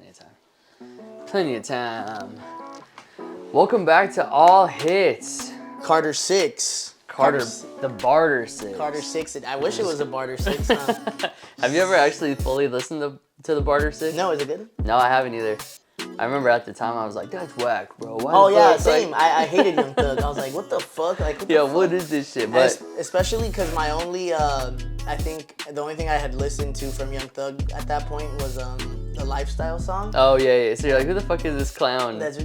Plenty of time. Plenty of time. Welcome back to All Hits. Carter 6. The Barter 6. Carter 6. I wish it was a Barter 6, huh? Have you ever actually fully listened to the Barter 6? No, is it good? No, I haven't either. I remember at the time I was like, that's whack, bro. Why Oh, the yeah, fuck? same. Like, I hated Young Thug. I was like, what the fuck? Like, what is this shit? But especially because my only, I think the only thing I had listened to from Young Thug at that point was the Lifestyle song. oh, yeah. So you're like, who the fuck is this clown? That's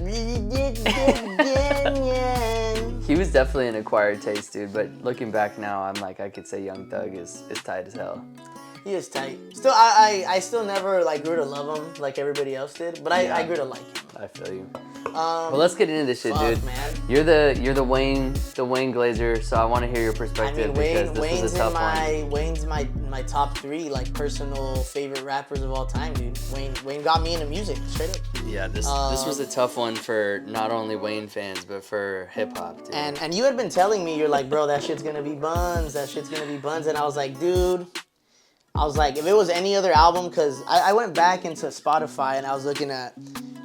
He was definitely an acquired taste, dude. But looking back now, I'm like, I could say Young Thug is tight as hell. He is tight. Still, I still never like grew to love him like everybody else did, but I grew to like him. I feel you. Well, let's get into this shit, dude. Man. You're the Wayne Glazer, so I want to hear your perspective because this was a tough one. Wayne's my top 3 like personal favorite rappers of all time, dude. Wayne got me into music straight up. Yeah, this was a tough one for not only Wayne fans but for hip hop, dude. And you had been telling me, you're like, bro, that shit's gonna be buns. That shit's gonna be buns, and I was like, dude. I was like, if it was any other album, because I went back into Spotify and I was looking at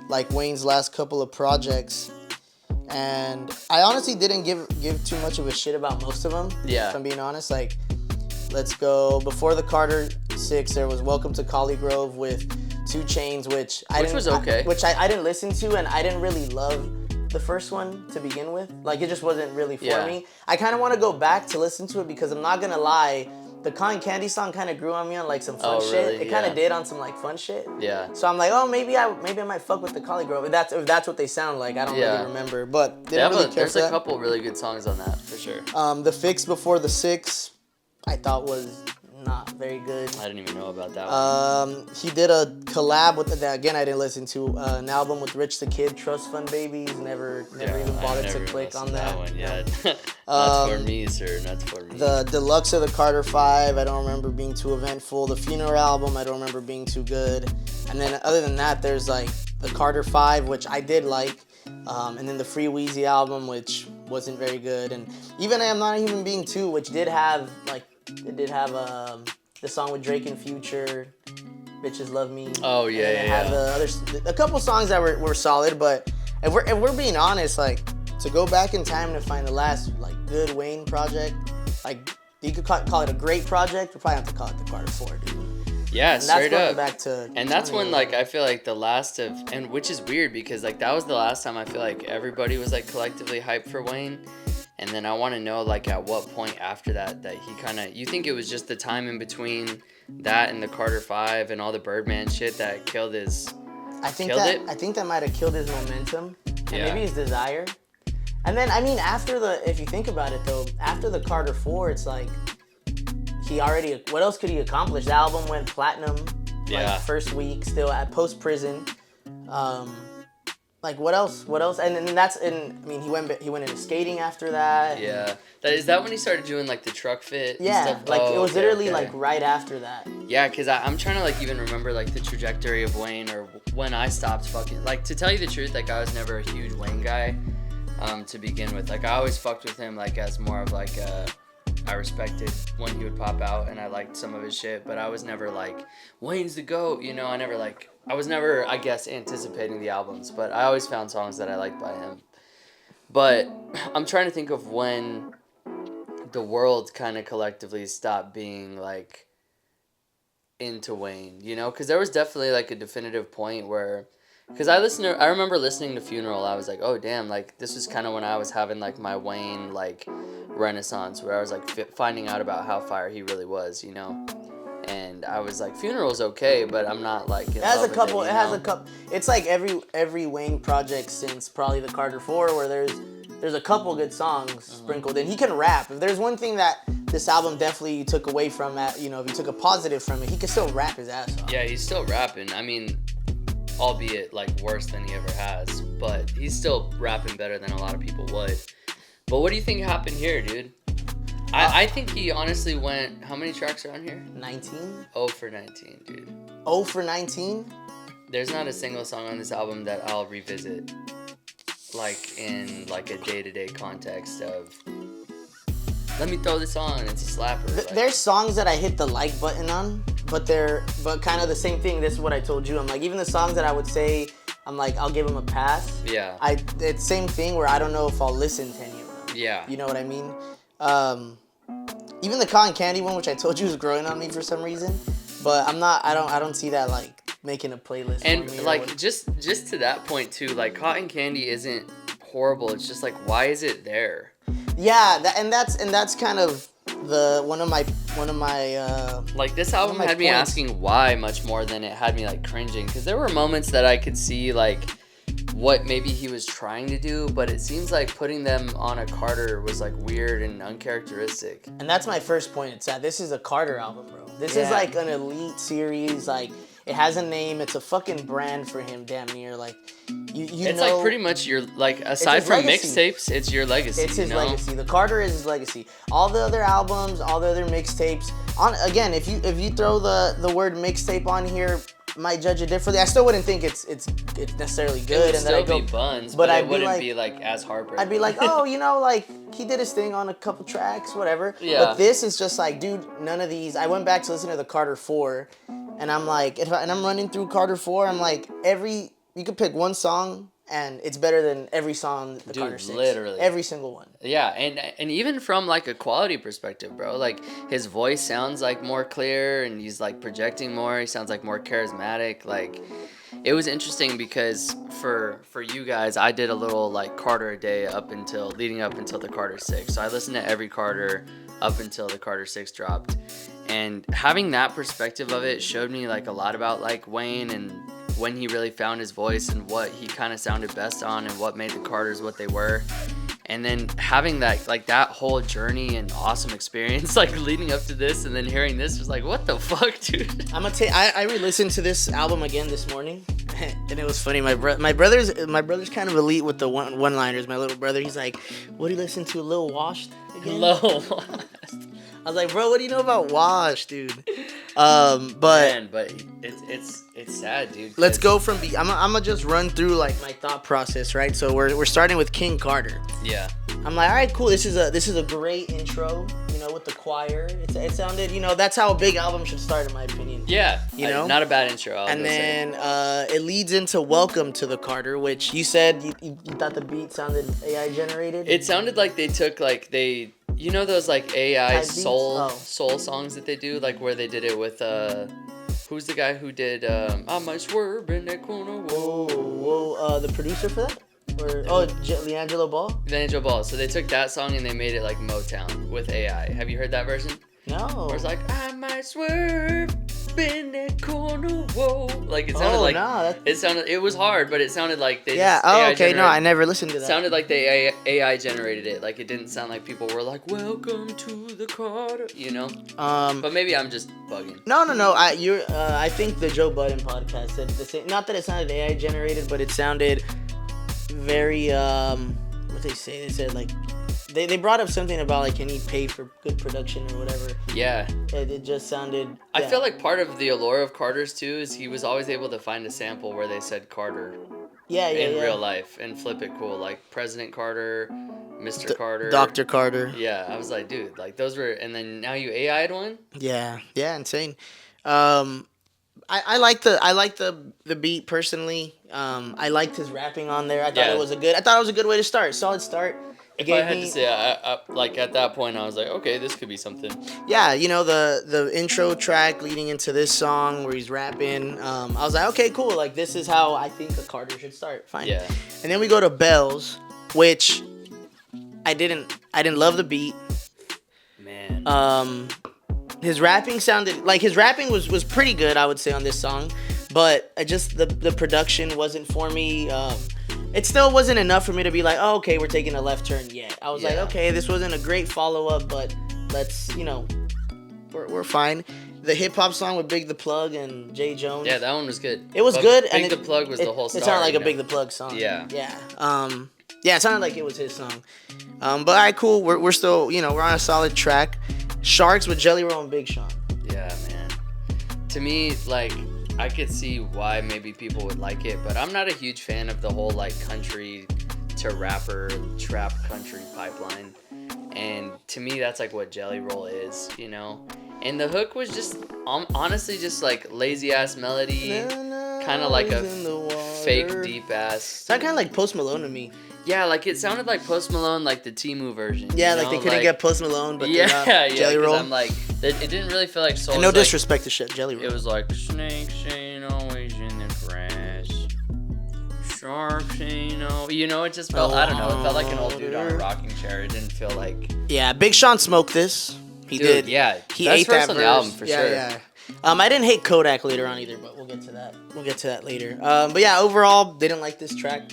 like Wayne's last couple of projects, and I honestly didn't give too much of a shit about most of them. Yeah. If I'm being honest, like, let's go before the Carter 6. There was Welcome to Collie Grove with 2 Chainz, which was okay. I didn't listen to, and I didn't really love the first one to begin with. Like, it just wasn't really for me. I kind of want to go back to listen to it because I'm not gonna lie. The Cotton Candy song kind of grew on me on like some fun shit. Really? It kind of did on some like fun shit. Yeah. So I'm like, oh, maybe I might fuck with the Collie Grove. If that's what they sound like. I don't really remember, but didn't really care there's for a that. couple really good songs on that for sure. The Fix Before the 6, I thought was not very good. I didn't even know about that one. He did a collab with that. Again, I didn't listen to an album with Rich the Kid, Trust Fund Babies. Never even bothered to click on that. One yet. Not for me, sir. Not for me. The deluxe of the Carter 5, I don't remember being too eventful. The Funeral album, I don't remember being too good. And then other than that, there's like the Carter 5, which I did like. And then the Free Weezy album, which wasn't very good. And even I Am Not Even Being 2, which did have the song with Drake and Future, Bitches Love Me. Oh yeah, and it had a couple songs that were solid, but if we're being honest, like, to go back in time to find the last like good Wayne project, like, you could call it a great project. We probably have to call it the Carter 4, dude. Yeah, and straight up. Back to and that's when, like, I feel like the last of, and which is weird because like that was the last time I feel like everybody was like collectively hyped for Wayne. And then I want to know, like, at what point after that he kind of, you think it was just the time in between that and the Carter 5 and all the Birdman shit that killed his, I think that might have killed his momentum and maybe his desire. And then, I mean, if you think about it though, after the Carter 4, it's like, what else could he accomplish? The album went platinum, like, first week, still at post-prison. Like, what else? And he went into skating after that. Yeah. Is that when he started doing, like, the truck fit? Yeah, and stuff? like, it was literally like right after that. Yeah, because I'm trying to, like, even remember, like, the trajectory of Wayne or when I stopped fucking, like, to tell you the truth, like, I was never a huge Wayne guy to begin with. Like, I always fucked with him, like, as more of, like, I respected when he would pop out and I liked some of his shit, but I was never like, Wayne's the GOAT, you know. I was never, I guess, anticipating the albums, but I always found songs that I liked by him. But I'm trying to think of when the world kind of collectively stopped being like into Wayne, you know, because there was definitely like a definitive point where, because I remember listening to Funeral, I was like, oh damn, like this is kind of when I was having like my Wayne like renaissance where I was like finding out about how fire he really was, you know. And I was like, Funeral's okay, but I'm not like in love with it, it has a couple. It's like every Wayne project since probably the Carter 4 where there's a couple good songs sprinkled in. He can rap. If there's one thing that this album definitely took away from that, you know, if you took a positive from it, he could still rap his ass off. Yeah, he's still rapping. I mean, albeit like worse than he ever has, but he's still rapping better than a lot of people would. But what do you think happened here, dude? I think he honestly went, how many tracks are on here? 19? 0 for 19, dude. 0 for 19? There's not a single song on this album that I'll revisit, like, in, like, a day-to-day context of, let me throw this on, it's a slapper. There's songs that I hit the like button on, but kind of the same thing. This is what I told you. I'm like, even the songs that I would say, I'm like, I'll give them a pass. Yeah. It's same thing where I don't know if I'll listen to any of them. Yeah. You know what I mean? Even the Cotton Candy one, which I told you was growing on me for some reason, but I don't see that like making a playlist. And like just to that point too, like Cotton Candy isn't horrible. It's just like, why is it there? Yeah, that's kind of one of my like this album had me asking why much more than it had me like cringing, because there were moments that I could see like what maybe he was trying to do, but it seems like putting them on a Carter was like weird and uncharacteristic. And that's my first point. It's that this is a Carter album, bro. This is like an elite series. Like, it has a name. It's a fucking brand for him, damn near. Like, it's like pretty much your, like, aside from mixtapes, it's your legacy. It's his legacy. The Carter is his legacy. All the other albums, all the other mixtapes. Again, if you throw the word mixtape on here, might judge it differently. I still wouldn't think it's necessarily good. It would still be buns, but it wouldn't be like as heartbreaking. I'd be like, oh, like he did his thing on a couple tracks, whatever. Yeah. But this is just like, dude, none of these. I went back to listen to the Carter 4, and I'm like, and I'm running through Carter 4. I'm like, you could pick one song, and it's better than every song the Carter 6. Literally. Every single one. Yeah, and even from like a quality perspective, bro, like his voice sounds like more clear, and he's like projecting more. He sounds like more charismatic. Like, it was interesting because for you guys, I did a little like Carter a day leading up until the Carter 6. So I listened to every Carter up until the Carter 6 dropped. And having that perspective of it showed me like a lot about like Wayne and when he really found his voice and what he kind of sounded best on and what made the Carters what they were. And then having that, like, that whole journey and awesome experience, like, leading up to this and then hearing this was like, what the fuck, dude? I'm gonna tell you, I re-listened to this album again this morning, and it was funny. My brother's kind of elite with the one-liners. My little brother, he's like, what do you listen to, Lil Washed again? Lil Washed. I was like, bro, what do you know about Wash, dude? But it's sad, dude. Let's go from I'm gonna just run through like my thought process, right? So we're starting with King Carter. Yeah. I'm like, all right, cool. This is a great intro, with the choir. It sounded, that's how a big album should start, in my opinion. Yeah. Not a bad intro. And then it leads into Welcome to the Carter, which you said you thought the beat sounded AI generated. It sounded like they took like those like AI soul songs that they do, like where they did it with who's the guy who did I might swerve in that corner. Whoa, the producer for that? Leangelo Ball? Leangelo Ball. So they took that song and they made it like Motown with AI. Have you heard that version? No. Where it's like, I might swerve in that corner, whoa. Like, it sounded it was hard, but it sounded like they no, I never listened to that. It sounded like they AI generated it. Like, it didn't sound like people were like, welcome to the Carter, But maybe I'm just bugging. No. I think the Joe Budden podcast said the same. Not that it sounded AI generated, but it sounded very, what they say? They said, like, they brought up something about, like, can he pay for good production or whatever. Yeah. It just sounded... I feel like part of the allure of Carter's, too, is he was always able to find a sample where they said Carter. In real life and flip it cool. Like, President Carter, Mr. Carter. Dr. Carter. Yeah, I was like, dude, like, those were... And then now you AI'd one? Yeah, insane. I like the beat personally. I liked his rapping on there. I thought it was a good way to start. Solid start. If I had to say, I like at that point, I was like, okay, this could be something. Yeah, the intro track leading into this song where he's rapping. I was like, okay, cool. Like, this is how I think a Carter should start. Fine. Yeah. And then we go to Bells, which I didn't love the beat. Man. His rapping was pretty good, I would say, on this song, but just the production wasn't for me. It still wasn't enough for me to be like, oh, okay, we're taking a left turn yet. I was like, okay, this wasn't a great follow-up, but let's, we're fine. The hip-hop song with Big the Plug and Jay Jones. Yeah, that one was good. It was good. Big the Plug was the whole star. It sounded like a Big the Plug song. Yeah. Yeah. It sounded like it was his song. But all right, cool. We're still, we're on a solid track. Sharks with Jelly Roll and Big Sean. Yeah, man. To me, like, I could see why maybe people would like it, but I'm not a huge fan of the whole, like, country to rapper, trap country pipeline. And to me, that's, like, what Jelly Roll is, And the hook was just honestly just like lazy ass melody, kind of like a fake deep ass. Sound kind of like Post Malone to me. Yeah, like it sounded like Post Malone, like the Temu version. Yeah, you know? like they couldn't get Post Malone, but yeah, Jelly Roll. I'm like, it didn't really feel like Soul. And no disrespect to shit, Jelly Roll. It was like snakes ain't always in the grass, sharks ain't no. You know, it just felt. I don't know. It felt like an old dude on a rocking chair. It didn't feel like. Yeah, Big Sean smoked this. He did. Yeah, he best ate verse that on verse. the album for sure. Yeah. I didn't hate Kodak later on either, but we'll get to that later. But yeah, overall, didn't like this track.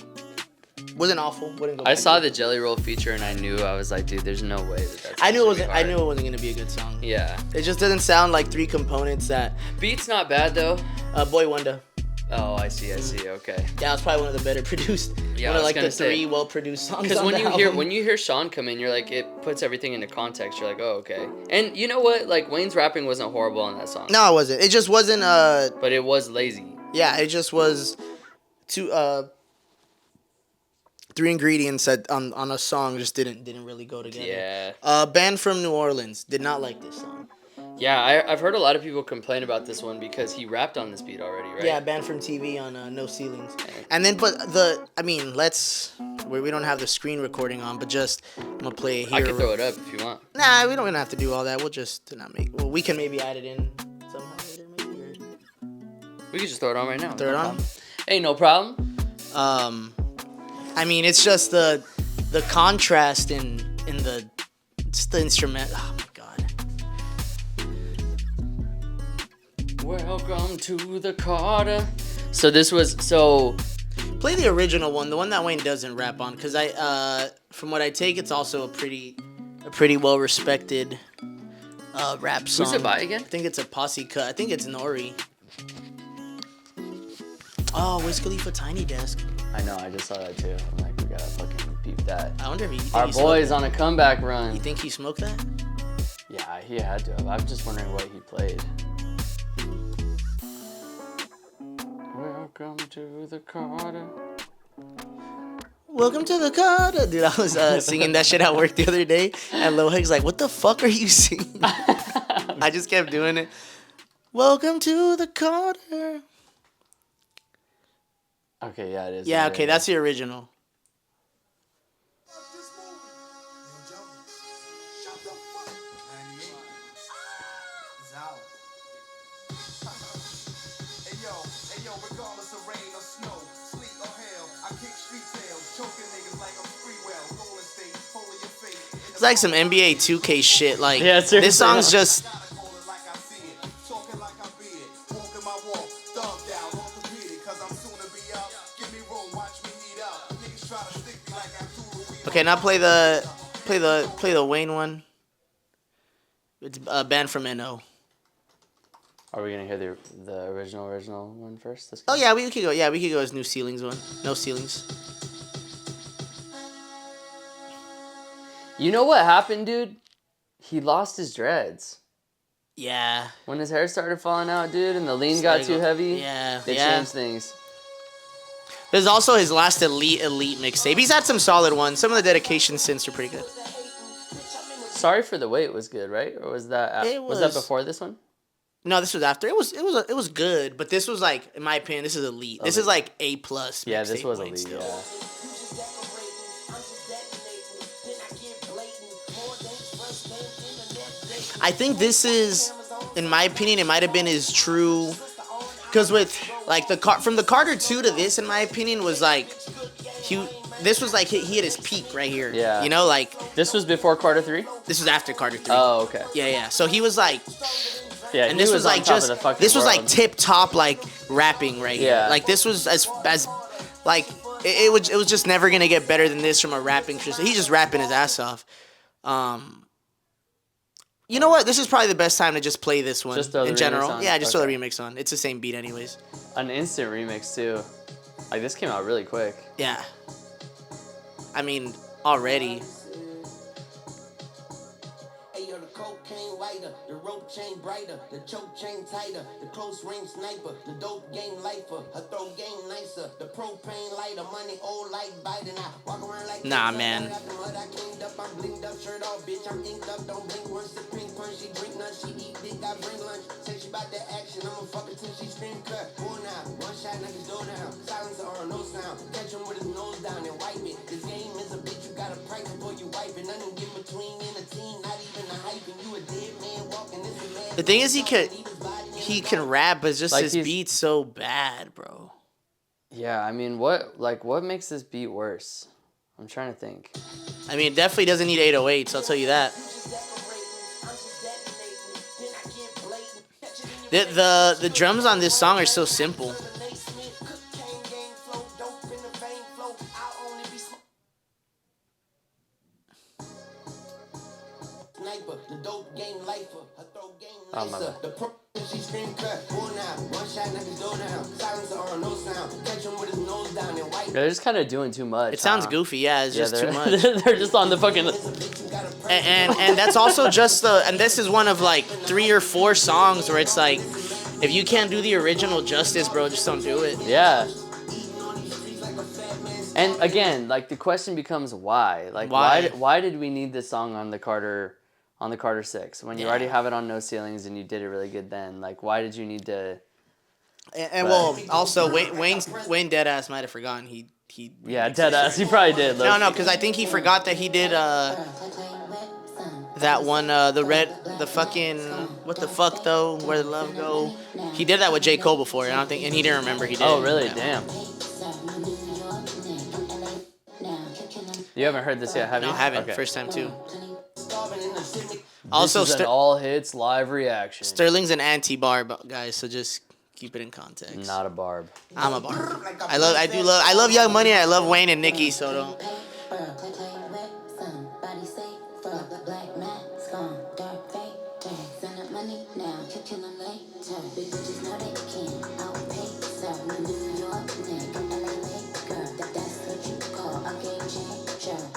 Wasn't awful. Wouldn't go I back saw to the it. Jelly Roll feature and I knew, I was like, dude, there's no way that's. I knew it wasn't gonna be a good song. Yeah. It just doesn't sound like three components that. Beat's not bad though. Boy Wonder. Oh, I see. Okay. Yeah, it's probably one of the better produced. Yeah, one I of was like gonna the say, three well-produced songs. Because on the when you hear Sean come in, you're like, it puts everything into context. You're like, oh, okay. And you know what? Like Wayne's rapping wasn't horrible on that song. No, it wasn't. It just wasn't. But it was lazy. Yeah, it just was. Three ingredients that on a song just didn't really go together. Yeah. Band from New Orleans did not like this song. Yeah, I've heard a lot of people complain about this one because he rapped on this beat already, right? Yeah, Band from TV on No Ceilings. And then, we don't have the screen recording on, but just, I'm gonna play it here. I can throw it up if you want. Nah, we don't even have to do all that. We'll just not make, well, we can maybe add it in somehow later, maybe. Or... We can just throw it on right now. Throw it on? Hey, no problem. It's just the contrast in the instrument. Oh my god. Welcome to the Carter. So Play the original one, the one that Wayne doesn't rap on, because from what I take, it's also a pretty well respected rap song. Who's it by again? I think it's a posse cut. I think it's Nori. Oh, Wiz Khalifa Tiny Desk. I know, I just saw that too. I'm like, we gotta fucking beep that. I wonder if he. Our boy's on a comeback run. You think he smoked that? Yeah, he had to have. I'm just wondering what he played. Welcome to the Carter. Welcome to the Carter. Dude, I was singing that shit at work the other day, and Lil Hig's like, what the fuck are you singing? I just kept doing it. Welcome to the Carter. Okay, yeah, it is. Yeah, okay, that's the original. It's like some NBA 2K shit. Like, yeah, this song's just. Okay, now play the Wayne one. It's a band from NO. Are we gonna hear the original one first? Oh yeah, we could go. Yeah, we could go as New Ceilings one. No Ceilings. You know what happened, dude? He lost his dreads. Yeah. When his hair started falling out, dude, and the lean got too heavy. Yeah. They changed things. There's also his last elite mixtape. He's had some solid ones. Some of the dedication synths are pretty good. Sorry for the Wait was good, right? Or was that was that before this one? No, this was after. It was good, but this was like, in my opinion, this is elite. This is like A+. Yeah, this was elite. Still. Yeah. I think this is, in my opinion, it might have been his true, because with like from the Carter 2 to this, in my opinion, was like this was like he hit his peak right here. Yeah. You know, like this was before Carter 3? This was after Carter 3. Oh, okay. Yeah. So he was like, yeah, and this was like just this was like tip top like rapping right here. Like this was as like it was just never gonna get better than this from a rapping perspective. He's just rapping his ass off. You know what? This is probably the best time to just play this one in general. Yeah, just throw the remix on. It's the same beat anyways. An instant remix too. Like this came out really quick. Yeah. I mean, already. dope chain brighter, the choke chain tighter, the close range sniper, the dope game lifer, her throw game nicer, the propane lighter, money old like Biden. I walk around like Nah, man. I cleaned up, I'm blinked up, shirt off, bitch, I'm inked up, don't blink once the pink punch, she drink none, she eat dick, I bring lunch, say she bout that action, I'ma fuck her till she scream cut, pull now, one shot, niggas go down, silence or no sound, catch him with his nose down and wipe it, this game is a bitch, you gotta price before you wipe it, nothing get between in a team, not even a hype, and you a dead man walking, this is man. The thing is, he can rap, but just Like, his beat's so bad, bro. Yeah, I mean, what makes this beat worse? I'm trying to think. I mean, it definitely doesn't need 808s, I'll tell you that. The drums on this song are so simple. They're just kind of doing too much. It sounds goofy, yeah. It's just too much. They're just on the fucking. And that's also just and this is one of like 3 or 4 songs where it's like, if you can't do the original justice, bro, just don't do it. Yeah. And again, like the question becomes why? Like why did we need this song on the Carter 6 when you already have it on No Ceilings and you did it really good then? Like why did you need to? And well, also Wayne Deadass might have forgotten he. Yeah, Deadass. He probably did. No, because I think he forgot that he did that one the fucking what the fuck though, Where the Love Go. He did that with J. Cole before, and I don't think, and he didn't remember he did. Oh really? Yeah. Damn. You haven't heard this yet, have you? No, I haven't. Okay. First time too. Also, this is an all hits live reaction. Sterling's an anti-barb, guys, so just keep it in context. Not a barb. I'm a barb. I love Young Money. I love Wayne and Nicki, so don't.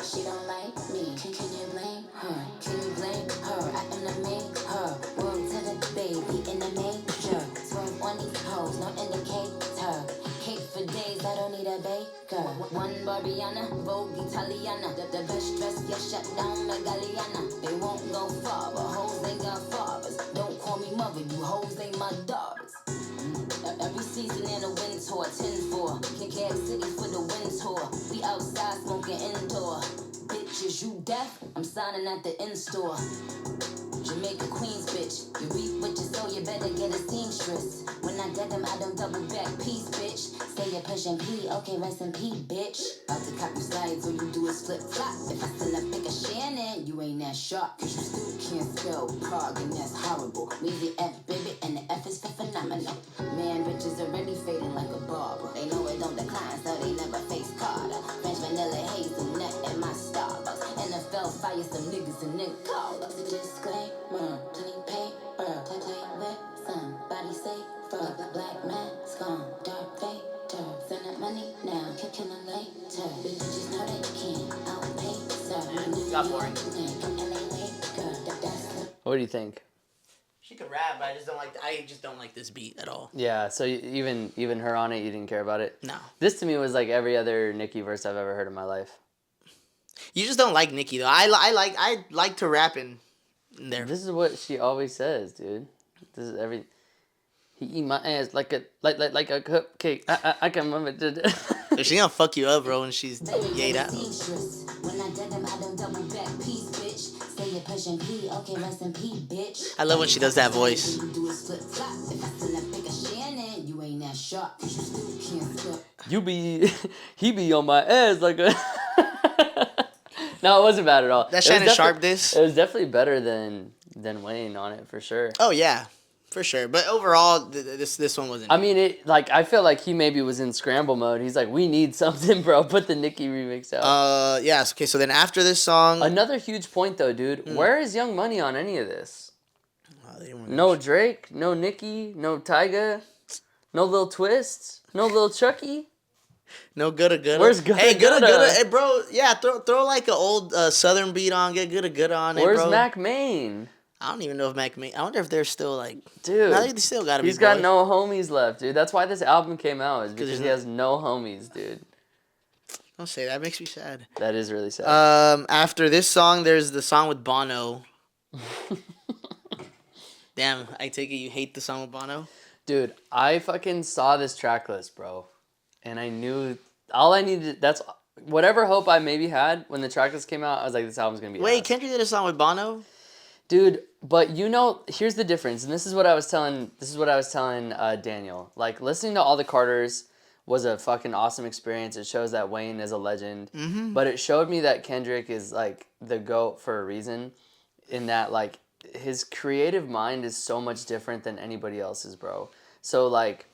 She don't like me. Can you blame her? Can you blame her? I am the main her. Word to the baby in the major. Swerve on these hoes, no indicator. Cake for days, I don't need a baker. One Barbiana, Vogue Italiana. The best dress, get shut down like Galliana. They won't go far, but hoes ain't got fathers. Don't call me mother, you hoes ain't my daughters. Every season in a wind tour, 10-4. Kick-ass city for the wind tour. We outside smoking indoor. Bitches, you deaf? I'm signing at the in-store. Jamaica Queens, bitch. You reap what you sow, you better get a seamstress. When I get them, I don't double back peace, bitch. Say you're pushing P, okay, rest in P, bitch. About to cop you slides, all you do is flip-flop. If I send a pic of Shannon, you ain't that sharp. Cause you still can't spell Prague, and that's horrible. Leave the F, baby, and the F is for phenomenal. Man, riches already fading like a barber. They know it don't decline, so they never face Carter. French vanilla hazelnut at my Starbucks. NFL fire some niggas and then call us. Disclaimer, plenty paper, play with somebody safer. Black mask on, dark fader. Send up money now, kicking them later. Bitches know they can't outpay, sir. Got boring. What do you think? She could rap, but I just don't like this beat at all. Yeah, so even her on it, you didn't care about it? No. This to me was like every other Nicki verse I've ever heard in my life. You just don't like Nicki though. I like to rap in there. This is what she always says, dude. This is every. He eat my ass like a cupcake. I can remember. She gonna fuck you up, bro, when she's yayed out. I love when she does that voice. He be on my ass like a. No, it wasn't bad at all. That Shannon Sharp diss? It was definitely better than Wayne on it for sure. Oh yeah, for sure. But overall, this one wasn't. I mean, I feel like he maybe was in scramble mode. He's like, we need something, bro. Put the Nicki remix out. Yes. Okay. So then after this song, another huge point though, dude. Where is Young Money on any of this? No Drake, no Nicki, no Tyga, no Lil Twist, no Lil Chucky. No Gudda Gudda. Where's Gudda Hey, Gudda Gudda? Gudda. Hey, bro. Yeah, throw like an old Southern beat on. Get Gudda Gudda on it, bro. Where's Mac Main? I don't even know if Mac. I wonder if they're still like. Dude, I think they still gotta be. He's got boys. no homies left, dude. That's why this album came out. Is because he not- has no homies, dude. Don't say that. Makes me sad. That is really sad. After this song, there's the song with Bono. Damn, I take it you hate the song with Bono? Dude, I fucking saw this track list, bro. And I knew all I needed. That's whatever hope I maybe had when the track list came out. I was like, this album's gonna be. Wait, ass. Kendrick did a song with Bono? Dude, but you know, here's the difference, and this is what I was telling. Daniel. Like listening to all the Carters was a fucking awesome experience. It shows that Wayne is a legend, but it showed me that Kendrick is like the GOAT for a reason. In that, like, his creative mind is so much different than anybody else's, bro. So like,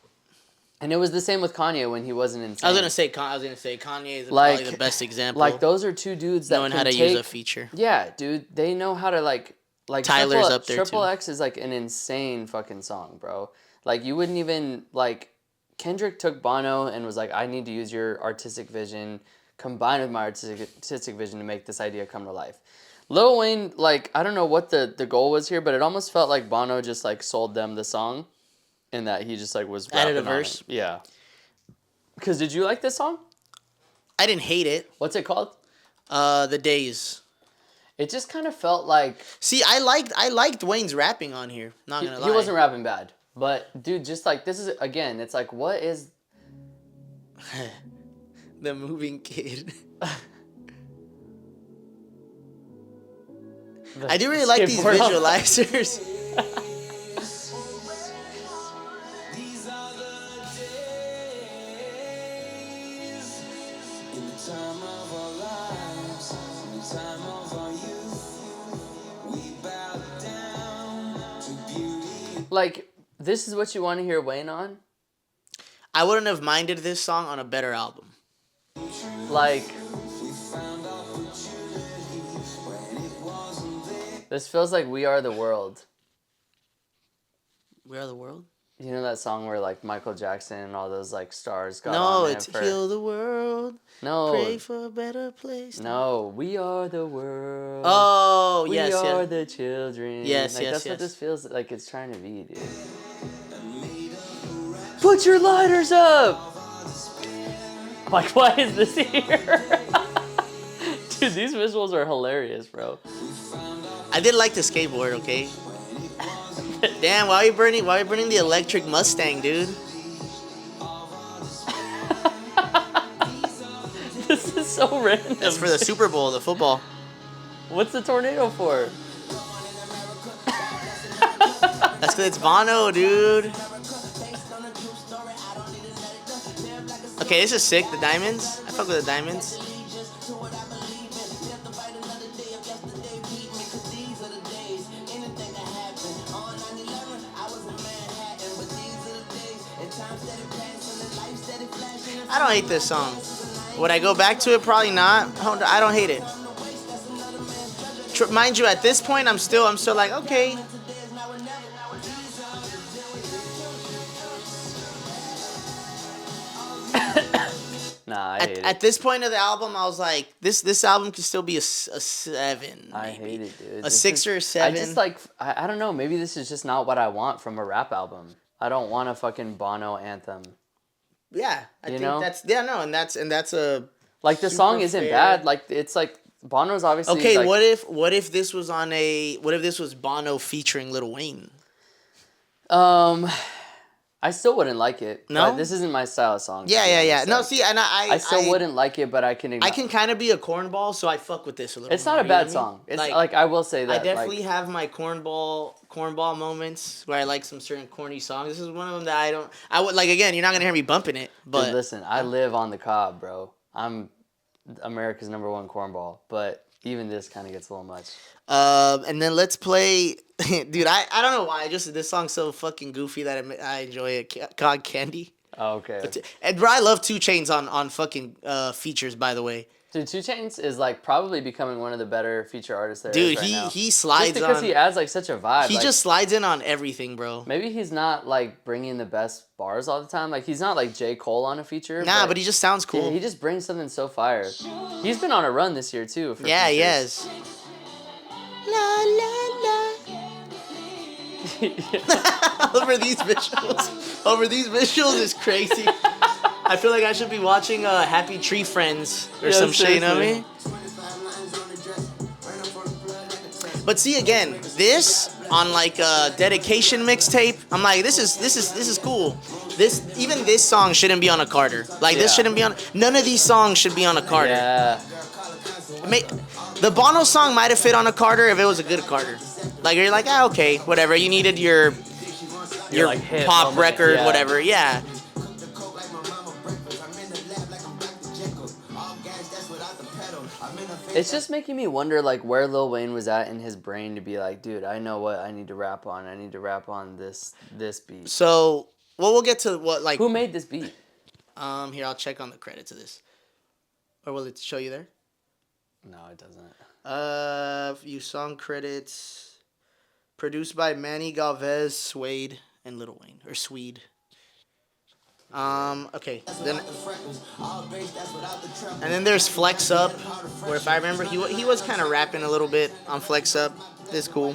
and it was the same with Kanye when he wasn't insane. I was gonna say Kanye is probably the best example. Like those are two dudes that knowing can how to take, use a feature. Yeah, dude, they know how to like Tyler's up there Triple too. X is like an insane fucking song, bro. Like you wouldn't even like Kendrick took Bono and was like, I need to use your artistic vision combined with my artistic vision to make this idea come to life. Lil Wayne, like, I don't know what the goal was here, but it almost felt like Bono just like sold them the song and that he just like was added a rapping on verse. it. Yeah. Because did you like this song? I didn't hate it. What's it called? The Days. It just kind of felt like See, I liked Wayne's rapping on here. Not gonna lie. he wasn't rapping bad. But dude, just like this is again, it's like what is The Moving Kid. I do really like these skateboard visualizers. Like this is what you want to hear Wayne on? I wouldn't have minded this song on a better album. Like this feels like We Are the World. We Are the World? You know that song where like Michael Jackson and all those like stars got No, on it's it for... Heal the World. No. Pray for a better place. No, we are the world. Oh, we yes, are yes. the children. Yes, like, yes, that's yes. what this feels like it's trying to be, dude. Put your lighters up! Like, why is this here? Dude, these visuals are hilarious, bro. I did like the skateboard, okay? Damn, why are you burning the electric Mustang, dude? This is so random. That's for the Super Bowl, the football. What's the tornado for? That's because it's Bono, dude. Okay, this is sick. The diamonds. I fuck with the diamonds. I don't hate this song. Would I go back to it? Probably not. I don't hate it. Mind you, at this point, I'm still like, okay. Nah, I hate it. At this point of the album, I was like, this album could still be a 7. I maybe. hate it, dude. A 6 or 7. I just like, I don't know, maybe this is just not what I want from a rap album. I don't want a fucking Bono anthem. Yeah, I think know? that's and that's a Like the super song isn't fair. bad. Like it's like Bono's obviously okay. like, What if this was Bono featuring Lil Wayne? I still wouldn't like it. No? But this isn't my style of song. Yeah. No, Like, see, and I still wouldn't like it, but I can. I can kind of be a cornball, so I fuck with this a little. It's more, not a you know bad what I song. mean? It's like I will say that. I definitely like, have my cornball moments where I like some certain corny songs. This is one of them that I would like. Again, you're not gonna hear me bumping it, but dude, listen, I live on the cob, bro. I'm America's #1 cornball, but even this kind of gets a little much. And then let's play, dude. I don't know why. This song's so fucking goofy that I enjoy it. Called Candy. Oh, okay. And bro, I love 2 Chainz on fucking features. By the way, Dude, 2 Chainz is like probably becoming one of the better feature artists there dude, is right now. he slides just because on. he adds like such a vibe. He like, just slides in on everything, bro. maybe he's not like bringing the best bars all the time. Like he's not like J. Cole on a feature. Nah, but he just sounds cool. Yeah, he just brings something so fire. He's been on a run this year too. For Yeah, he features. has. La la la. Over these visuals. Over these visuals is crazy. I feel like I should be watching Happy Tree Friends or some shit, you know what I mean? But see, again, this on like a dedication mixtape, I'm like, this is cool. Even this song shouldn't be on a Carter. Like this shouldn't be on. None of these songs should be on a Carter. Yeah. The Bono song might have fit on a Carter if it was a good Carter. Like you're like, okay, whatever. You needed your like hit pop moment, record, whatever. Yeah. It's just making me wonder, like, where Lil Wayne was at in his brain to be like, dude, I know what I need to rap on. I need to rap on this beat. So, well, we'll get to what, like... Who made this beat? Here, I'll check on the credits of this. Or will it show you there? No, it doesn't. View song credits. Produced by Manny Galvez, Suede, and Lil Wayne. Or Swede. Okay. Then there's Flex Up, where if I remember, he was kind of rapping a little bit on Flex Up. This cool.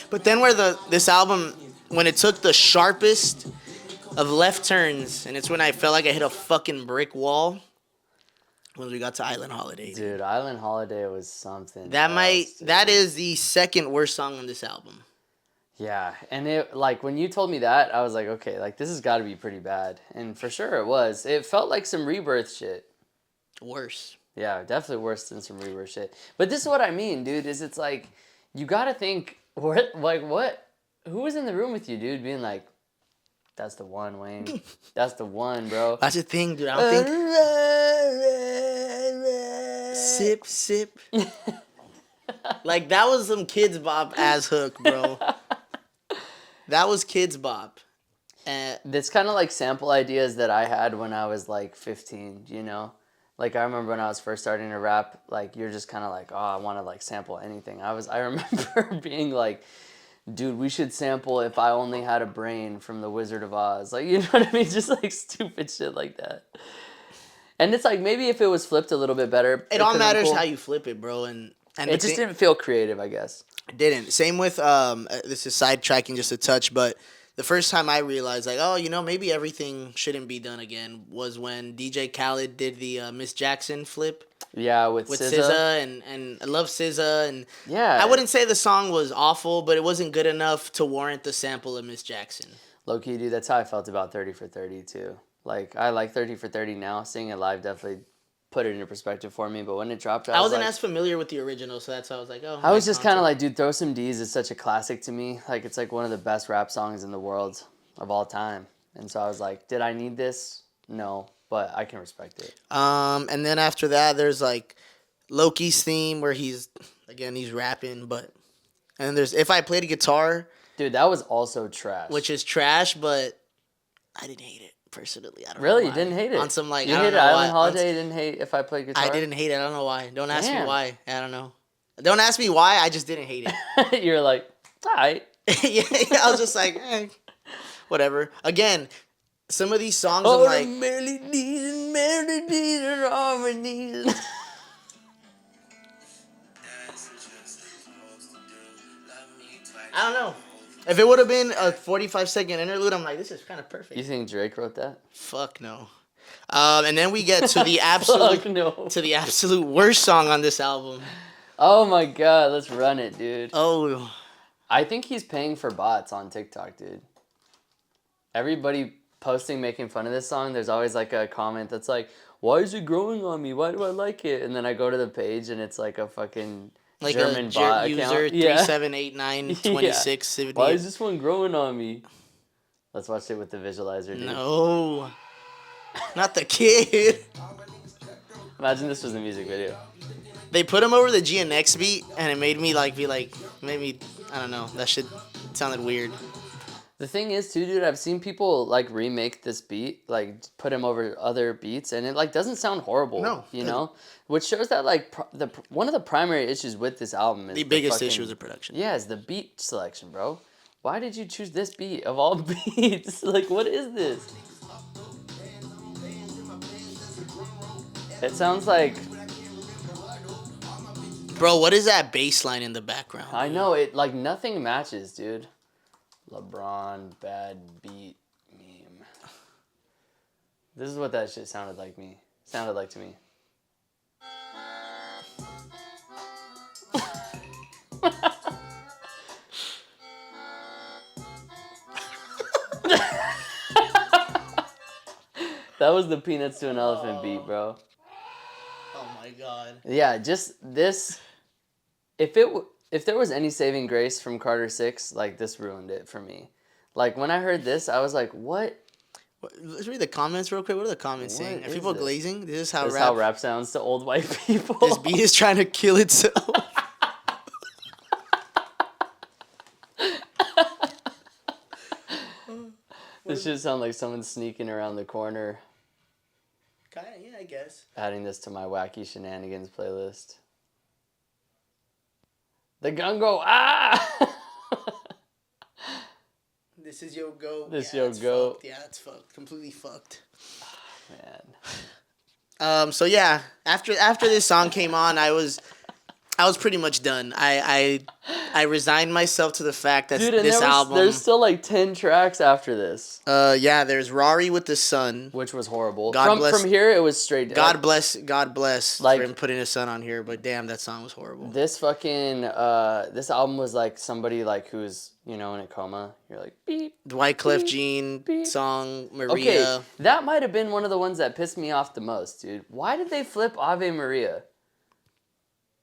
But then where this album, when it took the sharpest of left turns, and it's when I felt like I hit a fucking brick wall, when we got to Island Holiday. Dude, Island Holiday was something. That is the second worst song on this album. Yeah, and it, like, when you told me that, I was like, okay, like, this has got to be pretty bad. And for sure it was. It felt like some Rebirth shit. Worse. Yeah, definitely worse than some Rebirth shit. But this is what I mean, dude, is it's like, you got to think, who was in the room with you, dude, being like, that's the one, Wayne. That's the one, bro. That's the thing, dude. I don't think... Sip, sip. Like, that was some Kids Bop ass hook, bro. That was Kids Bop. It's kind of like sample ideas that I had when I was like 15, you know? Like I remember when I was first starting to rap, like you're just kind of like, oh, I want to like sample anything. I remember being like, dude, we should sample If I Only Had a Brain from The Wizard of Oz. Like, you know what I mean? Just like stupid shit like that. And it's like, maybe if it was flipped a little bit better. It all matters how you flip it, bro. And it just didn't feel creative, I guess. It didn't. Same with, this is sidetracking just a touch, but the first time I realized, like, oh, you know, maybe everything shouldn't be done again was when DJ Khaled did the Miss Jackson flip. Yeah, with SZA. And I love SZA. And yeah. I wouldn't say the song was awful, but it wasn't good enough to warrant the sample of Miss Jackson. Low-key, dude, that's how I felt about 30 for 30, too. Like, I like 30 for 30 now. Seeing it live definitely put it into perspective for me, but when it dropped, I wasn't as familiar with the original, so that's why I was like, oh. I was just kind of like, dude, Throw Some D's is such a classic to me. Like, it's like one of the best rap songs in the world of all time. And so I was like, did I need this? No, but I can respect it. And then after that, there's like Loki's theme where he's rapping, but, and then there's If I Played a Guitar. Dude, that was also trash. Which is trash, but I didn't hate it. Personally, I don't know. Really? You didn't hate it? On some, like, you I don't hated know Island why. Holiday, you didn't hate If I Played Guitar? I didn't hate it. I don't know why. Don't ask me why. I don't know. Don't ask me why. I just didn't hate it. You're like, all right. Yeah, I was just like, whatever. Again, some of these songs I'm like... melodies and harmonies. I don't know. If it would have been a 45-second interlude, I'm like, this is kind of perfect. You think Drake wrote that? Fuck no. And then we get to the absolute to the absolute worst song on this album. Oh my god, let's run it, dude. Oh. I think he's paying for bots on TikTok, dude. Everybody posting, making fun of this song, there's always like a comment that's like, why is it growing on me? Why do I like it? And then I go to the page and it's like a fucking... like German a bot user account. 37892678. Yeah. Why is this one growing on me? Let's watch it with the visualizer, dude. No. Not the kid. Imagine this was a music video. They put him over the GNX beat and it made me like I don't know, that shit sounded weird. The thing is too, dude, I've seen people like remake this beat, like put him over other beats, and it like doesn't sound horrible. No, you know, which shows that like one of the primary issues with this album is the biggest issue is the production. Yeah, is the beat selection, bro. Why did you choose this beat of all beats? Like, what is this? It sounds like Bro, what is that bass line in the background? I know it. Like nothing matches, dude. LeBron bad beat meme. This is what that shit sounded like to me. That was the Peanuts to an Elephant beat, bro. Oh my god. Yeah, just this. If there was any saving grace from Carter 6, like this ruined it for me. Like when I heard this, I was like, what? Let's read the comments real quick. What are the comments What saying? Are is people this? glazing? This is This is how rap sounds to old white people. This beat is trying to kill itself. This should sound like someone sneaking around the corner. Kinda, yeah, I guess. Adding this to my wacky shenanigans playlist. The gun go This is your go. This yeah, yo it's go. Fucked. Yeah, it's fucked. Completely fucked. Man. So yeah, after this song came on, I was pretty much done. I resigned myself to the fact that Dude, and this album. there's still like 10 tracks after this. Yeah, there's Rari with the Sun. Which was horrible. God bless- From here, it was straight down. God bless Like- for him putting his son on here, but damn, that song was horrible. This fucking, this album was like somebody like who's, in a coma. You're like, beep. Dwight Clef beep, Jean beep. song, Maria. Okay, that might have been one of the ones that pissed me off the most, dude. Why did they flip Ave Maria?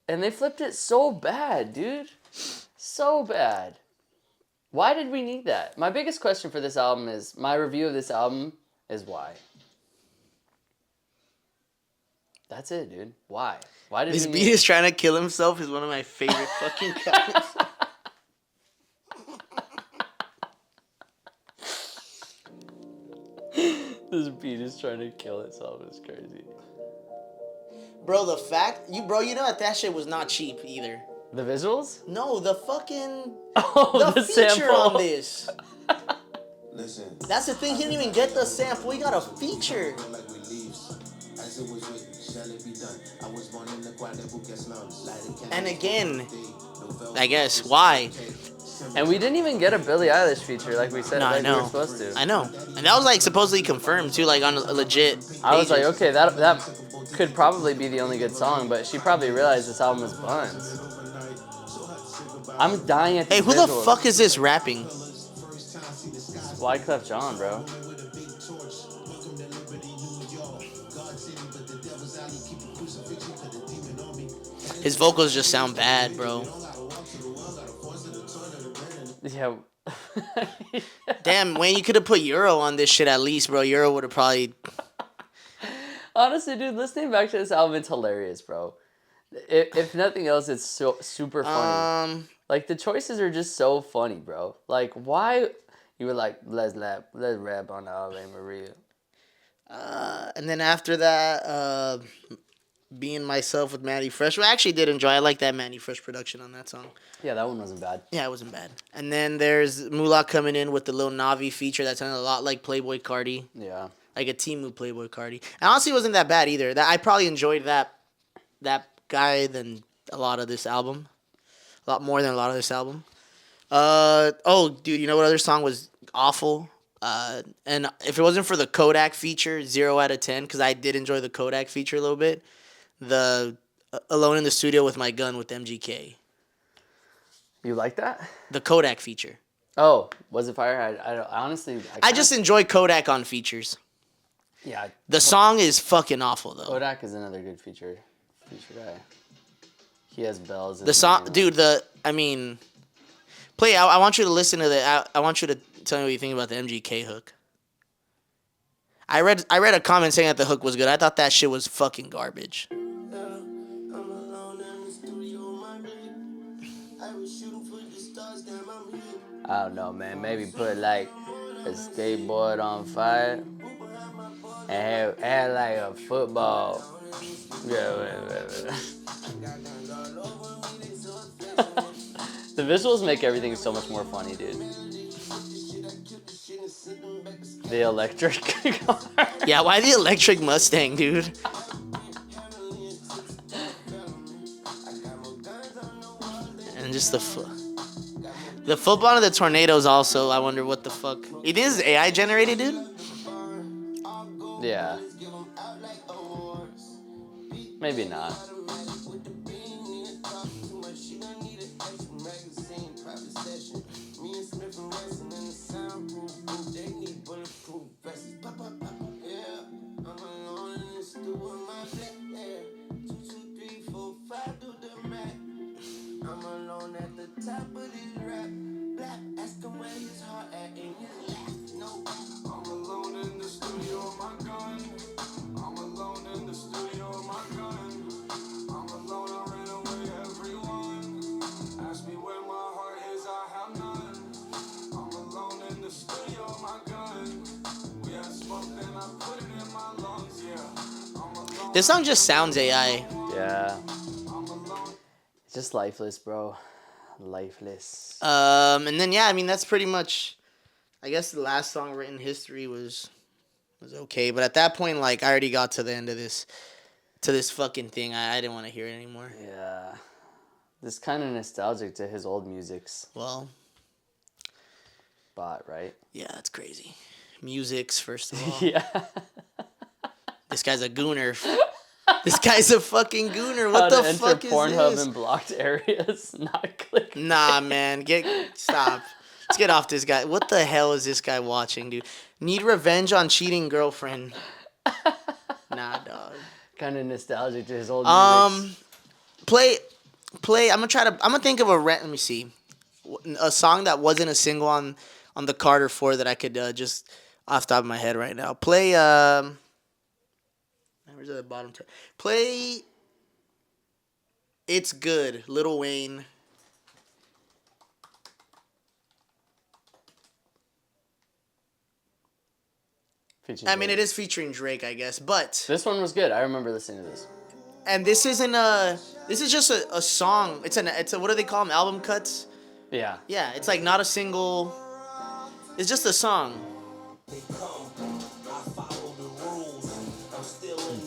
And they flipped it so bad, dude. So bad. Why did we need that? My biggest question for this album is, my review of this album is why. That's it, dude. Why? Why did This we beat need... is trying to kill himself is one of my favorite fucking comments. This beat is trying to kill itself. It's crazy. Bro, the fact you know that shit was not cheap either. The visuals? No, the fucking Oh, the feature sample. on this. Listen. That's the thing. He didn't even get the sample. He got a feature. Like we leaves. As it was written, shall it be done? I was born in the quadruple slums. And again, I guess why? And we didn't even get a Billie Eilish feature like we said No, like I know. we were supposed to. I know, and that was like supposedly confirmed too, like on a legit. I was like, pages. okay, that could probably be the only good song, but she probably realized this album was buns. I'm dying at the Hey, who the visuals. fuck is this rapping? Wyclef Jean, bro. His vocals just sound bad, bro. Yeah. Damn, Wayne, you could have put Euro on this shit at least, bro. Euro would have probably. Honestly, dude, listening back to this album, it's hilarious, bro. If nothing else, it's so super funny. Like the choices are just so funny, bro. Like why you were like, let's rap on Ave Maria. And then after that, Being Myself with Manny Fresh. Well, I actually did enjoy. I like that Manny Fresh production on that song. Yeah, that one wasn't bad. Yeah, it wasn't bad. And then there's Moolah coming in with the Lil Navi feature that sounded a lot like Playboy Cardi. Yeah. Like a Timu Playboy Cardi. And honestly, it wasn't that bad either. That I probably enjoyed that guy than a lot of this album. A lot more than a lot of this album. Oh, dude, you know what other song was awful? And if it wasn't for the Kodak feature, 0 out of 10, because I did enjoy the Kodak feature a little bit. The Alone in the Studio with My Gun with MGK. You like that? The Kodak feature. Oh, was it fire? I honestly... I just enjoy Kodak on features. Yeah. The song is fucking awful, though. Kodak is another good feature guy. He has bells. The song, dude. Play. I want you to listen to the. I want you to tell me what you think about the MGK hook. I read a comment saying that the hook was good. I thought that shit was fucking garbage. I don't know, man. Maybe put like a skateboard on fire and have like a football. Yeah. The visuals make everything so much more funny, dude. The electric car. Yeah, why the electric Mustang, dude? just the football of the tornadoes. Also, I wonder what the fuck. You think this is AI generated, dude? Yeah. Maybe not. I'm alone at the top of this rap. Black, ask him where his heart at in his lap. No, I'm alone in the studio, my gun. I'm alone in the studio, my gun. I'm alone, I ran away, everyone. Ask me where my heart is, I have none. I'm alone in the studio, my gun. We had smoke, then I put it in my lungs, yeah. I'm alone. This song just sounds AI. Yeah. It's just lifeless, bro. Lifeless. And then yeah, I mean that's pretty much. I guess the last song written in history was okay, but at that point, like I already got to the end of this fucking thing. I didn't want to hear it anymore. Yeah. This kind of nostalgic to his old music's Well, spot, right? yeah, it's crazy. Music's first of all. Yeah. This guy's a gooner. This guy's a fucking gooner. How What to the enter fuck is Pornhub this? in blocked areas, not click. Nah, man, stop. Let's get off this guy. What the hell is this guy watching, dude? Need revenge on cheating girlfriend. Nah, dog. Kind of nostalgic to his old music. Play. I'm gonna think of let me see, a song that wasn't a single on the Carter 4 that I could just off the top of my head right now. Play. Where's the bottom? Play. It's Good, Lil Wayne. I mean, it is featuring Drake, I guess, but This one was good. I remember listening to this. and this isn't a. This is just a song. It's a what do they call them? Album cuts. Yeah. Yeah, it's like not a single. It's just a song.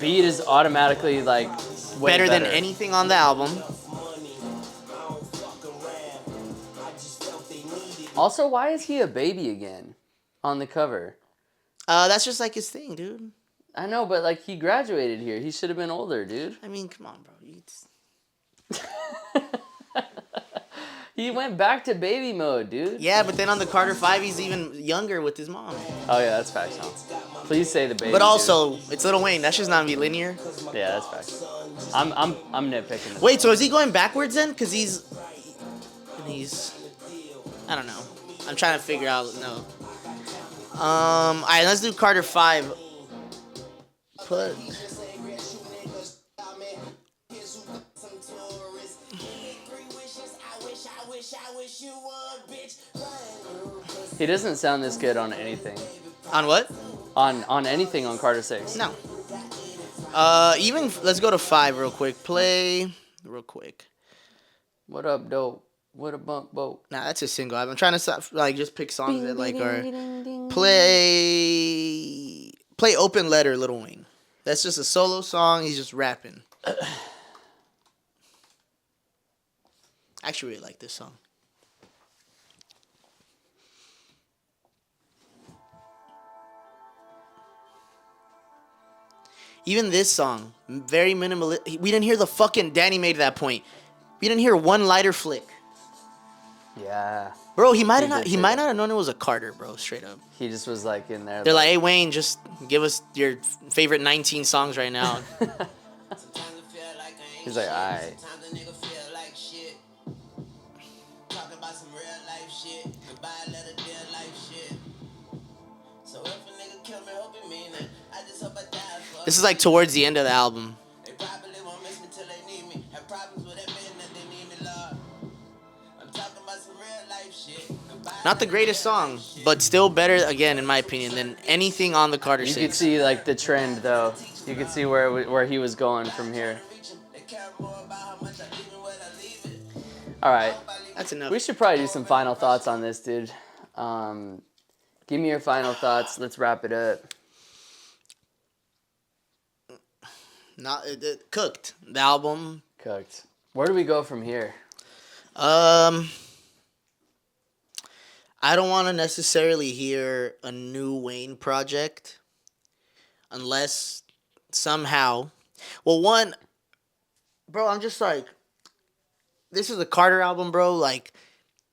Beat is automatically like way Better than anything on the album. Also, why is he a baby again on the cover? That's just like his thing, dude. I know, but like he graduated here. He should have been older, dude. I mean, come on, bro. He went back to baby mode, dude. Yeah, but then on the Carter 5, he's even younger with his mom. Oh yeah, that's facts, huh? Please say the baby. But also, it's Lil Wayne. That's just not gonna be linear. dude. Yeah, that's facts. I'm nitpicking. This. Wait, so is he going backwards then? Cause he's, I don't know. I'm trying to figure out. No. Alright, let's do Carter 5. Put. He doesn't sound this good on anything. On what? On anything on Carter 6. No. Even let's go to 5 real quick. Play real quick. What up, dope? What a bump boat. Nah, that's a single. I'm trying to stop, like just pick songs that like are play Open Letter, Lil Wayne. That's just a solo song. He's just rapping. I actually really like this song. Even this song, very minimal. We didn't hear the fucking Danny made at that point. We didn't hear one lighter flick. Yeah. Bro, he might did say not that. have known it was a Carter, bro, straight up. He just was like in there. They're like, hey Wayne, just give us your favorite 19 songs right now. He's like, alright. This is like towards the end of the album. Not the greatest song, but still better, again, in my opinion, than anything on the Carter You 6. could see like the trend though. You could see where he was going from here. All right. That's enough. We should probably do some final thoughts on this, dude. Give me your final thoughts. Let's wrap it up. Not Cooked. The album. Cooked. Where do we go from here? Um, I don't want to necessarily hear a new Wayne project unless somehow. Well, one, bro, I'm just like, this is a Carter album, bro. Like,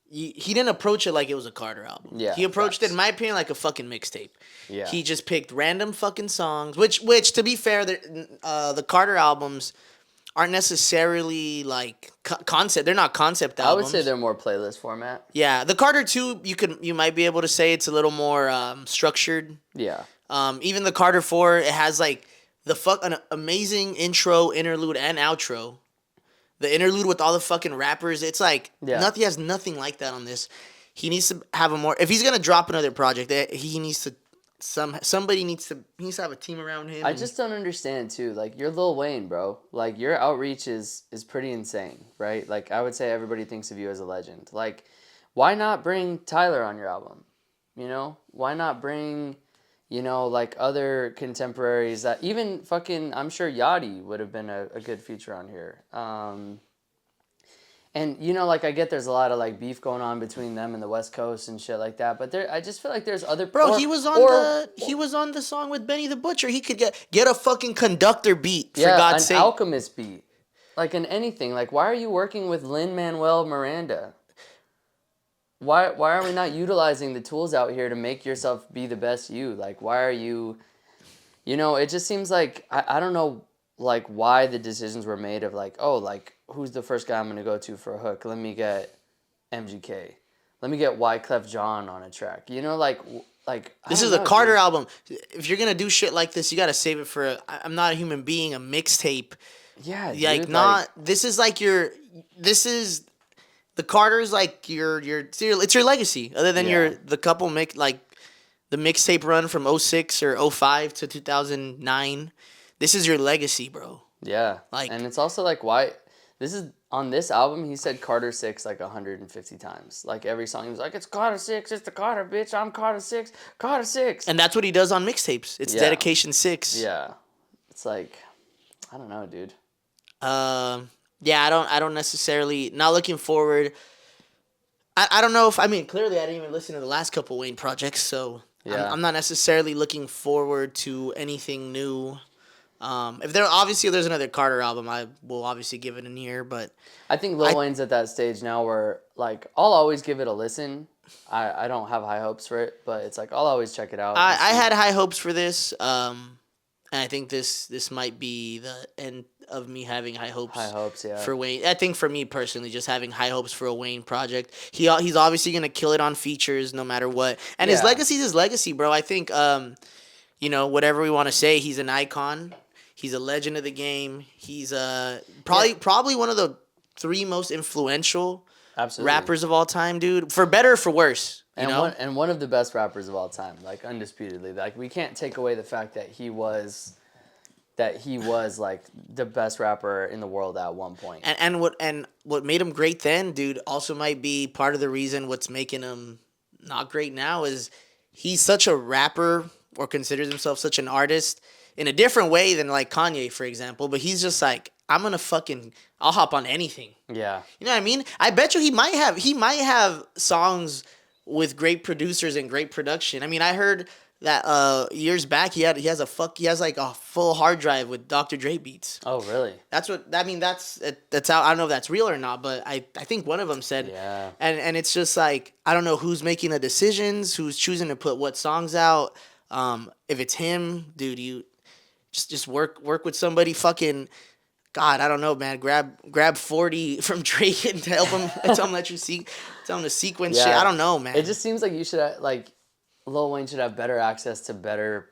he didn't approach it like it was a Carter album. Yeah, He approached it, facts. in my opinion, like a fucking mixtape. Yeah. He just picked random fucking songs, which to be fair, the Carter albums aren't necessarily like concept. They're not concept I would albums. say they're more playlist format. Yeah, the Carter 2, you might be able to say it's a little more structured. Yeah. Even the Carter 4, it has like an amazing intro, interlude, and outro. The interlude with all the fucking rappers, it's like Yeah. nothing. He has nothing like that on this. He needs to have a more. If he's gonna drop another project, he needs to. Somebody needs to. He needs to have a team around him. I just don't understand too. Like you're Lil Wayne, bro. Like your outreach is pretty insane, right? Like I would say everybody thinks of you as a legend. Like why not bring Tyler on your album? You know? Why not bring like other contemporaries that even fucking I'm sure Yachty would have been a good feature on here. And like I get there's a lot of like beef going on between them and the West Coast and shit like that, but I just feel like there's other Bro, he was on the song with Benny the Butcher. He could get a fucking conductor beat for God's an sake. Alchemist beat, like in anything. Like why are you working with Lin-Manuel Miranda? Why are we not utilizing the tools out here to make yourself be the best you? Like why are you? It just seems like I don't know like why the decisions were made of like like who's the first guy I'm gonna go to for a hook? Let me get MGK. Let me get Wyclef Jean on a track. This is a Carter album. If you're gonna do shit like this, you gotta save it for I'm Not a Human Being, a mixtape. Yeah, Like dude, not. This is like the Carter's like it's your legacy. Other than Yeah. the couple make like the mixtape run from 06 or 05 to 2009. This is your legacy, bro. Yeah, Like- and it's also like why this is on this album. He said Carter 6 like 150 times. Like every song, he was like, "It's Carter 6, it's the Carter bitch. I'm Carter 6, Carter 6." And that's what he does on mixtapes. It's Yeah. Dedication 6. Yeah, it's like I don't know, dude. Yeah, I don't necessarily not looking forward. I don't know if clearly I didn't even listen to the last couple Wayne projects, so Yeah. I'm not necessarily looking forward to anything new. If there's another Carter album, I will obviously give it an ear, but I think Lil Wayne's at that stage now where like I'll always give it a listen. I don't have high hopes for it, but it's like I'll always check it out. I had high hopes for this. And I think this might be the end of me having high hopes. High hopes, yeah. For Wayne, I think for me personally, just having high hopes for a Wayne project. He's obviously gonna kill it on features no matter what, and his Yeah. legacy's his legacy, bro. I think whatever we want to say, he's an icon. He's a legend of the game. He's probably one of the 3 most influential Absolutely. rappers of all time, dude. For better or for worse. And one of the best rappers of all time, like undisputedly. Like we can't take away the fact that he was like the best rapper in the world at one point. And what made him great then, dude, also might be part of the reason what's making him not great now is he's such a rapper or considers himself such an artist in a different way than like Kanye, for example. But he's just like, I'll hop on anything. Yeah. You know what I mean? I bet you he might have songs with great producers and great production. I mean, I heard that years back he has like a full hard drive with Dr. Dre beats. Oh, really? That's how I don't know if that's real or not, but I think one of them said. Yeah. And it's just like I don't know who's making the decisions, who's choosing to put what songs out. If it's him, dude, you just work with somebody. Fucking God, I don't know, man. Grab 40 from Drake and tell him tell him to sequence shit. I don't know, man. It just seems like you should Lil Wayne should have better access to better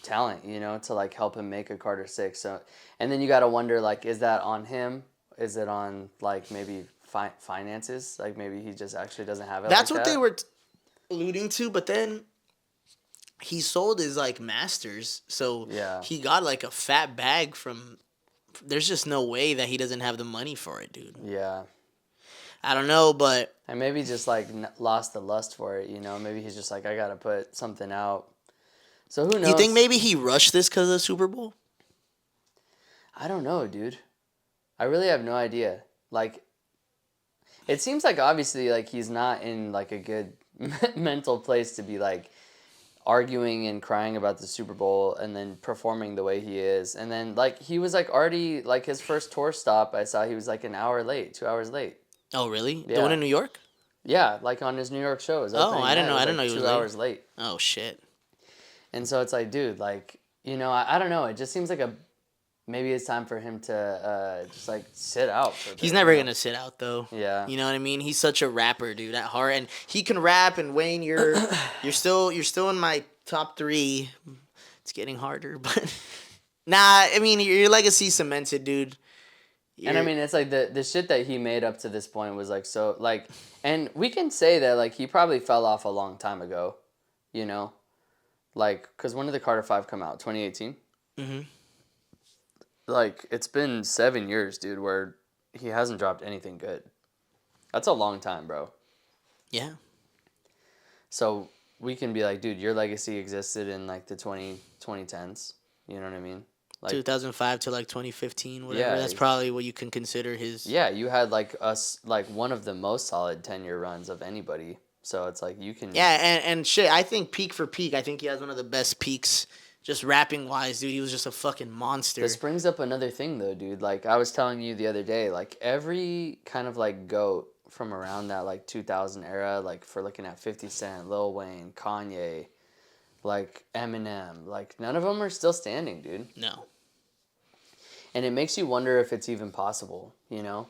talent, to like help him make a Carter 6. So, and then you got to wonder like, is that on him? Is it on like maybe finances? Like maybe he just actually doesn't have it. That's like what that? they were alluding to, but then he sold his like masters, so Yeah. he got like a fat bag from. There's just no way that he doesn't have the money for it, dude. Yeah. I don't know, but And maybe just like lost the lust for it, Maybe he's just like, I gotta put something out. So who knows? you think maybe he rushed this because of the Super Bowl? I don't know, dude. I really have no idea. Like, it seems like obviously like he's not in like a good mental place to be like arguing and crying about the Super Bowl and then performing the way he is. And then like he was like already like his first tour stop, I saw he was like an hour late, 2 hours late. Oh, really? Yeah. The one in New York? Yeah, like on his New York show. His opening I didn't night know. was, I didn't like, know he was 2 late. hours late. Oh shit. And so it's like, dude, like, you know, I don't know. It just seems like maybe it's time for him to just like sit out. For a bit, He's never you know? gonna sit out though. Yeah. You know what I mean? He's such a rapper, dude, at heart, and he can rap. And Wayne, you're still in my top 3. It's getting harder, but nah. I mean, your legacy cemented, dude. And I mean, it's like the shit that he made up to this point was like so like, and we can say that like he probably fell off a long time ago, you know, like because when did the Carter 5 come out? 2018. Mhm. Like it's been 7 years, dude, where he hasn't dropped anything good. That's a long time, bro. Yeah. So we can be like, dude, your legacy existed in like the 2010s. You know what I mean? Like 2005 to like 2015, whatever. Yeah, That's probably what you can consider his. yeah, you had like like one of the most solid 10-year runs of anybody. So it's like you can. Yeah, and shit. I think peak for peak. I think he has one of the best peaks, just rapping wise, dude. He was just a fucking monster. This brings up another thing though, dude. Like I was telling you the other day, like every kind of like GOAT from around that like 2000 era, like for looking at 50 Cent, Lil Wayne, Kanye, like Eminem, like none of them are still standing, dude. No. And it makes you wonder if it's even possible, you know?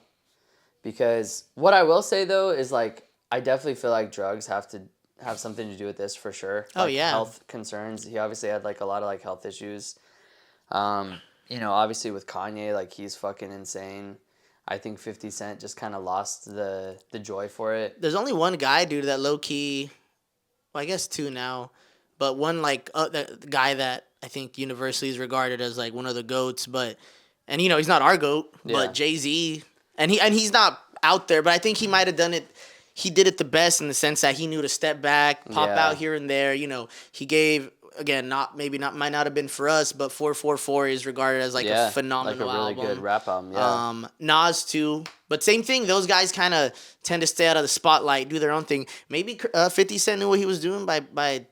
Because what I will say though is like I definitely feel like drugs have to have something to do with this for sure. Oh, like, yeah. Health concerns. He obviously had like a lot of like health issues. You know, obviously with Kanye, like he's fucking insane. I think 50 Cent just kind of lost the joy for it. There's only one guy, dude, that low key. Well, I guess 2 now, but one like the guy that I think universally is regarded as like one of the GOATs, but and you know he's not our GOAT, Yeah. but Jay-Z, and he's not out there, but I think he might have done it. He did it the best in the sense that he knew to step back, pop Yeah. out here and there. You know, he gave again, might not have been for us, but 444 is regarded as like a phenomenal like a really album. good rap album. Yeah. Nas too, but same thing. Those guys kind of tend to stay out of the spotlight, do their own thing. Maybe 50 Cent knew what he was doing by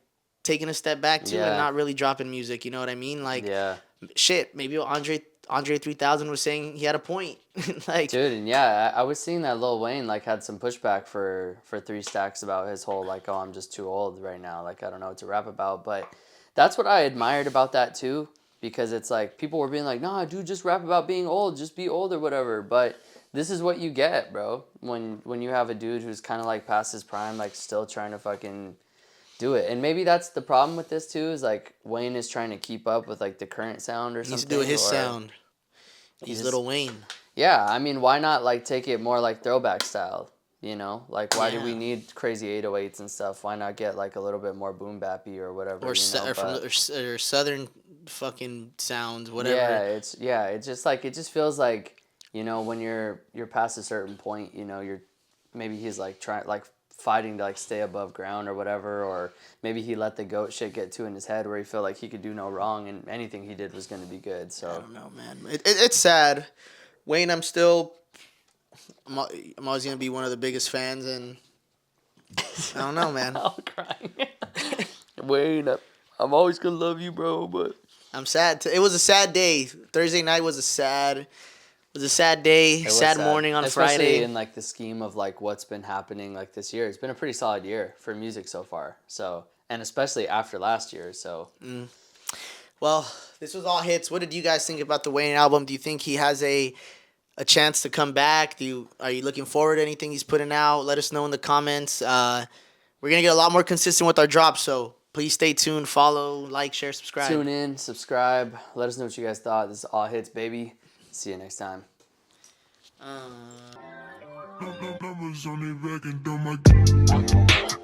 taking a step back too Yeah. and not really dropping music. You know what I mean? Like, Yeah. shit. Maybe Andre 3000 was saying he had a point. Like, Dude, and yeah, I was seeing that Lil Wayne like had some pushback for 3 Stacks about his whole like, oh, I'm just too old right now. Like I don't know what to rap about. But that's what I admired about that too, because it's like people were being like, nah, dude, just rap about being old, just be old or whatever. But this is what you get, bro. When you have a dude who's kind of like past his prime, like still trying to fucking do it. And maybe that's the problem with this too, is like Wayne is trying to keep up with like the current sound or he needs something. to do his or sound. He's just- Lil Wayne. Yeah, I mean, why not like take it more like throwback style? You know, like why do we Yeah. need crazy 808s and stuff? Why not get like a little bit more boom bappy or whatever? Or, you know? or southern fucking sounds, whatever. Yeah, it's just like it just feels like, you know, when you're past a certain point, you know, maybe he's like fighting to like stay above ground or whatever, or maybe he let the GOAT shit get in his head where he felt like he could do no wrong and anything he did was gonna be good. I So don't know, man. It's sad. Wayne, I'm always gonna be one of the biggest fans, and I don't know, man. I'm crying. Wayne, I'm always gonna love you, bro, but I'm sad. It was a sad day. Thursday night was a sad day. it was Sad morning on Especially Friday. in like the scheme of like what's been happening like this year. It's been a pretty solid year for music so far. So, and especially after last year. So Well, this was all hits. What did you guys think about the Wayne album? Do you think he has a chance to come back? Are you looking forward to anything he's putting out? Let us know in the comments. We're gonna get a lot more consistent with our drops, so please stay tuned. Follow, like, share, subscribe. tune in, subscribe. Let us know what you guys thought. This is All Hits, baby. See you next time. Numbers on it back and do my